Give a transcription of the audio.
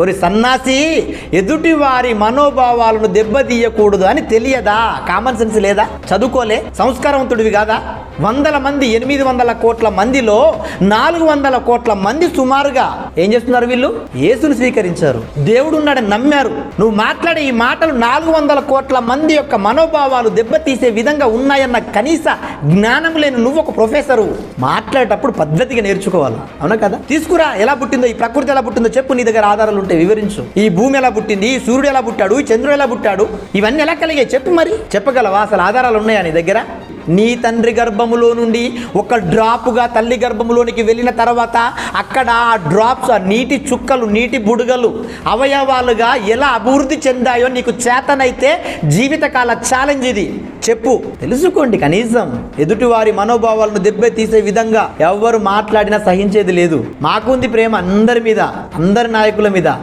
ఒక సన్నాసి ఎదుటి వారి మనోభావాలను దెబ్బతీయకూడదు అని తెలియదా? కామన్ సెన్స్ లేదా? చదువుకోలే? సంస్కారవంతుడివి కాదా? 100 మంది 800 కోట్ల మందిలో 400 కోట్ల మంది సుమారుగా ఏం చేస్తున్నారు? వీళ్ళు యేసును స్వీకరించారు, దేవుడు ఉన్నాడని నమ్మారు. నువ్వు మాట్లాడే ఈ మాటలు 400 కోట్ల మంది యొక్క మనోభావాలు దెబ్బతీసే విధంగా ఉన్నాయన్న కనీస జ్ఞానం లేని నువ్వు ఒక ప్రొఫెసరు. మాట్లాడేటప్పుడు పద్ధతిగా నేర్చుకోవాలి, అవునా కదా? తీసుకురా, ఎలా పుట్టిందో ఈ ప్రకృతి ఎలా పుట్టిందో చెప్పు, నీ దగ్గర ఆధారాలు ఉంటే వివరించు. ఈ భూమి ఎలా పుట్టింది, ఈ సూర్యుడు ఎలా పుట్టాడు, ఈ చంద్రుడు ఎలా పుట్టాడు, ఇవన్నీ ఎలా కలిగాయి చెప్పు. మరి చెప్పగలవా? అసలు ఆధారాలు ఉన్నాయా నీ దగ్గర? నీ తండ్రి గర్భములో నుండి ఒక డ్రాపుగా తల్లి గర్భములోనికి వెళ్ళిన తర్వాత అక్కడ ఆ డ్రాప్స్, ఆ నీటి చుక్కలు, నీటి బుడగలు అవయవాలుగా ఎలా అభివృద్ధి చెందాయో నీకు చేతనైతే జీవితకాల ఛాలెంజ్ ఇది. చెప్పు, తెలుసుకోండి. కనీసం ఎదుటివారి మనోభావాలను దెబ్బతీసే విధంగా ఎవరు మాట్లాడినా సహించేది లేదు. మాకుంది ప్రేమ అందరి మీద, అందరి నాయకుల మీద.